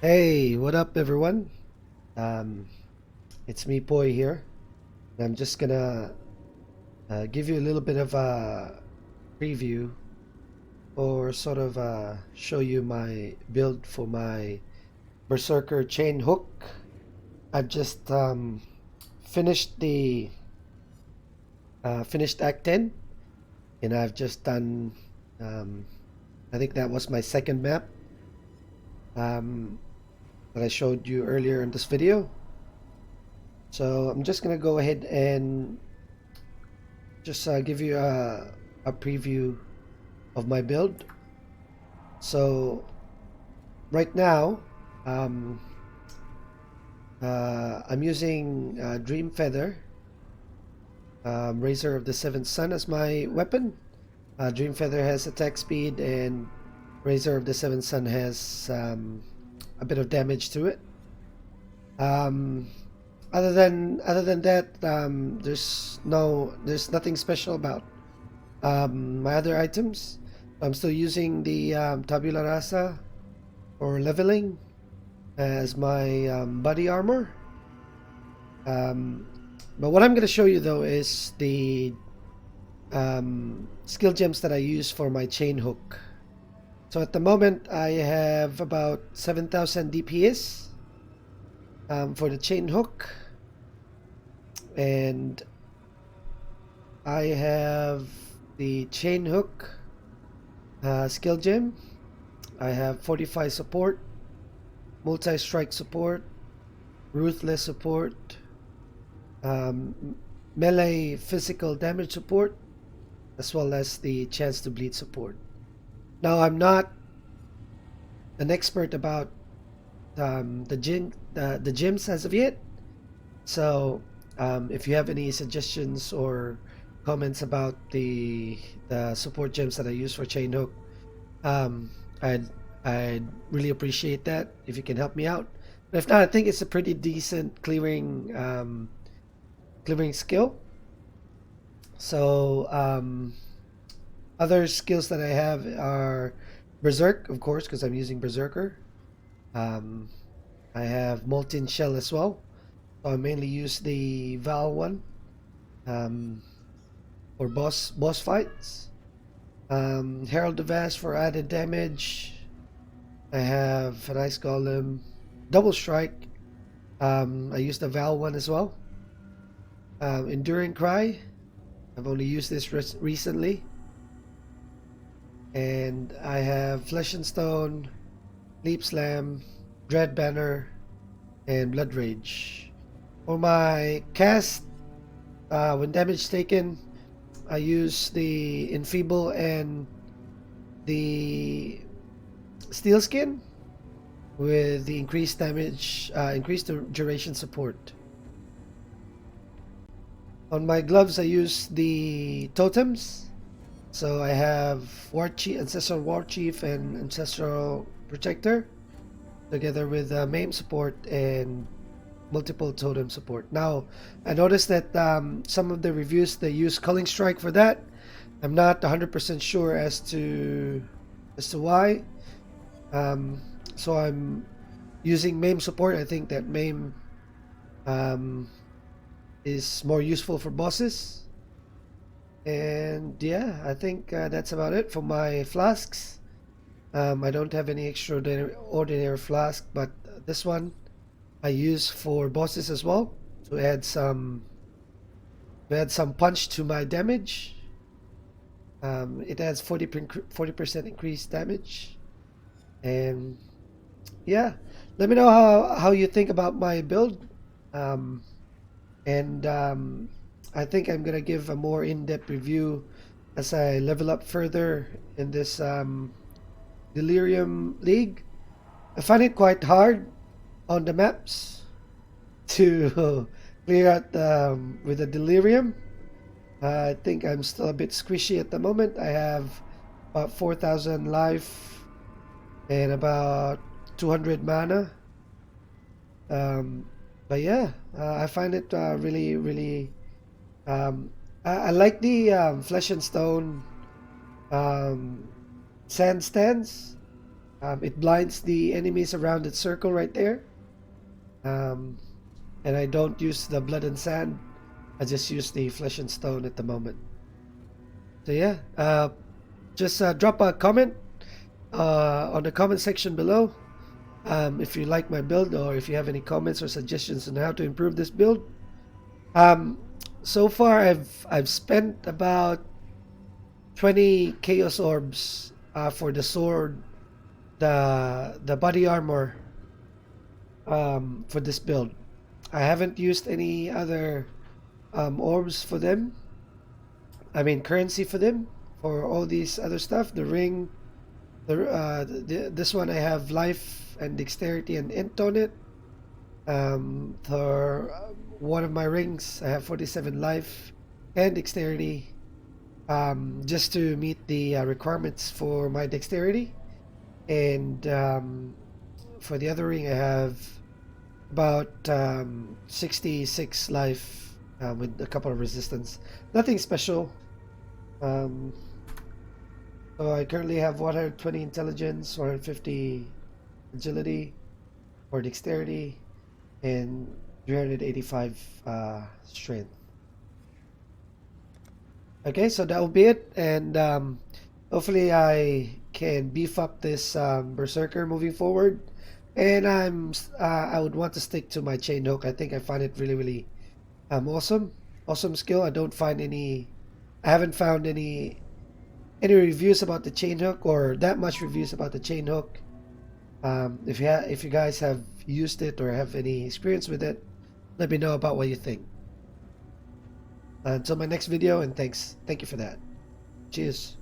Hey, what up, everyone? Um, it's me, POE here. I'm just gonna give you a little bit of a preview or sort of show you my build for my Berserker chain hook. I've just finished the finished Act 10, and I've just done. Um, I think that was my second map um, that I showed you earlier in this video. So I'm just gonna go ahead and just give you a preview of my build. So right now, um, I'm using Dream Feather, Razor of the Seventh Sun as my weapon. Dream Feather has attack speed, and Razor of the Seventh Sun has a bit of damage to it. Um, other than that, there's nothing special about my other items. I'm still using the Tabula Rasa for leveling as my body armor. Um, but what I'm going to show you though is the skill gems that I use for my chain hook. So at the moment I have about 7,000 DPS for the chain hook, and I have the chain hook skill gem. I have Fortify support, multi-strike support, ruthless support, melee physical damage support, as well as the chance to bleed support. Now I'm not an expert about the gyms as of yet, so if you have any suggestions or comments about the support gems that I use for chain hook, um, I'd I'd really appreciate that if you can help me out. But if not, I think it's a pretty decent clearing skill. So other skills that I have are Berserk, of course, because I'm using Berserker. Um, I have Molten Shell as well. So I mainly use the Val one um, for boss fights. Herald of Vast for added damage. I have an Ice Golem, Double Strike. I used the Val one as well. Enduring Cry. I've only used this recently. And I have Flesh and Stone, Leap Slam, Dread Banner, and Blood Rage. For my cast, when damage taken, I use the Enfeeble and the Steel Skin with the increased damage, increased duration support. On my gloves, I use the totems. So I have Ancestral War Chief, and Ancestral Protector, together with MAME support and multiple totem support. Now, I noticed that some of the reviews they use Culling Strike for that. I'm not 100% sure as to why. So I'm using MAME support. I think that MAME is more useful for bosses. And yeah, I think that's about it for my flasks. I don't have any extraordinary flask, but this one I use for bosses as well to add some punch to my damage. It adds 40% increased damage. And yeah, let me know how you think about my build. And I think I'm gonna give a more in-depth review as I level up further in this Delirium League. I find it quite hard on the maps to clear out with the Delirium. I think I'm still a bit squishy at the moment. I have about 4,000 life and about 200 mana. But yeah, I find it really. I like the Flesh and Stone sand stands. It blinds the enemies around its circle right there. And I don't use the blood and sand. I just use the flesh and stone at the moment. So yeah, just drop a comment on the comment section below if you like my build, or if you have any comments or suggestions on how to improve this build. So far I've spent about 20 chaos orbs for the sword, the body armor, for this build. I haven't used any other orbs for them. I mean currency for them, for all these other stuff. The ring, this one I have life and dexterity and int on it. For one of my rings I have 47 life and dexterity, just to meet the requirements for my dexterity. And for the other ring I have about 66 life with a couple of resistance. Nothing special. So I currently have 120 intelligence, 150 agility or dexterity, and 385 strength. Okay, so that will be it, and hopefully I can beef up this Berserker moving forward. And I would want to stick to my chain hook. I think I find it really awesome skill. I haven't found any reviews about the chain hook, or that much reviews about the chain hook. If you guys have used it or have any experience with it, let me know about what you think. Until my next video, and thank you for that. Cheers.